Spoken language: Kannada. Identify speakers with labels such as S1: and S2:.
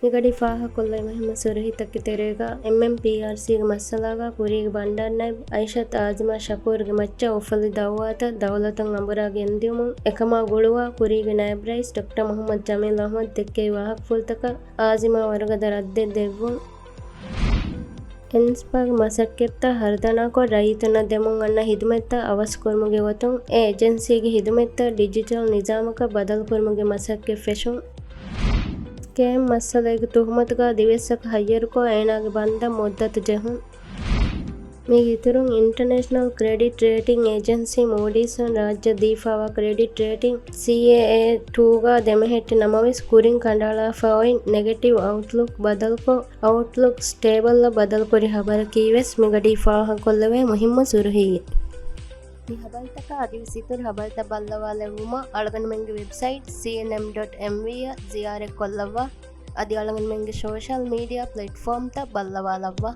S1: ಮಿಗಡಿ ಫಾಹ ಕೊಲ್ಲೈ ಮಹಿಮ ಸುರಹಿತಕ್ಕೆ ತೆರೆಗ ಎಂಎಂಪಿಆರ್ಸಿಗೆ ಮಸ್ಸಲಾಗ ಕುರಿಗೆ ಬಂಡನ್ನೈ ಐಷತ್ ಆಜ್ಮಾ ಶಕೂರ್ಗೆ ಮಚ್ಚ ಒಫಲಿ ದವ್ವಾತ ದೌಲತಂ ಅಂಬುರಾಗೆ ಎಂದಿಯುಮು ಎಕಮಾ ಗುಳುವ ಕುರಿಗೆ ನೈಬ್ ರೈಸ್ ಡಾಕ್ಟರ್ ಮೊಹಮ್ಮದ್ ಜಮೀಲ್ ಅಹ್ಮದ್ ತೆಕ್ಕೈ ವಾಹಕ್ ಫುಲ್ತಕ ಆಜಿಮಾ ವರ್ಗದ ರದ್ದೆ ದೆವ್ವುಂ ಎನ್ಸ್ಪಾಗ್ ಮಸಕ್ಕೆತ್ತ ಹರ್ದನಾಕೊ ರೈತನ ದೆಮುಂ ಅನ್ನ ಹಿದುಮೆತ್ತ ಅವಸ್ ಕುರ್ಮುಗೆ ವತುಂ ಎ ಏಜೆನ್ಸಿಗೆ ಹಿದುಮೆತ್ತ ಡಿಜಿಟಲ್ ನಿಜಾಮಕ ಬದಲ್ ಕುರ್ಮುಗೆ ಮಸಕ್ಕೆ ಫೆಶುಂ ಸ್ಕೇಮ್ ಮಸ್ಸಲೆಗೆ ತುಹುಮತುಗ ದಿವೆಸ್ಸಕ ಹಯ್ಯರುಕೊ ಏನಾಗೆ ಬಂದ ಮುದ್ದತು ಜೆಹುಂ ಮೀಗೆ ಇತುರುಂ ಇಂಟರ್ನ್ಯಾಷನಲ್ ಕ್ರೆಡಿಟ್ ರೇಟಿಂಗ್ ಏಜೆನ್ಸಿ ಮೂಡೀಸನ್ ರಾಜ್ಯ ದೀಫಾವ ಕ್ರೆಡಿಟ್ ರೇಟಿಂಗ್ CAA2ಗ ದೆಮೆಹೆಟ್ಟಿ ನಮವೆಸ್ ಕುರಿಂ ಕಂಡಾಳಾಫಾವೈನ್ ನೆಗೆಟಿವ್ ಔಟ್ಲುಕ್ ಬದಲ್ಕೊ ಔಟ್ಲುಕ್ ಸ್ಟೇಬಲ್ನ ಬದಲ್ ಕುರಿ ಹಬರ ಕೀವೆಸ್ ಮಿಗಡಿ ಫಾಹ ಕೊಲ್ಲವೆ ಮುಹಿಮ್ಮ ಸುರುಹಿಯೆ ಈ ಹಬಲ್ತಕ ಅದಿವಿಸಿತುರ್ ಹಬಲ್ತ ಬಲ್ಲವಾಲೆ ವುಮ ಅಳಗನ ಮೆಂಗೆ ವೆಬ್ಸೈಟ್ cnm.mv ಜಿಯಾರೆ ಕೊಲ್ಲವ್ವ ಅದಿ ಅಳಗನ ಮೆಂಗೆ ಸೋಶಲ್ ಮೀಡಿಯಾ ಪ್ಲಾಟ್ಫಾರ್ಮ್ ತ ಬಲ್ಲವಾಲವ್ವ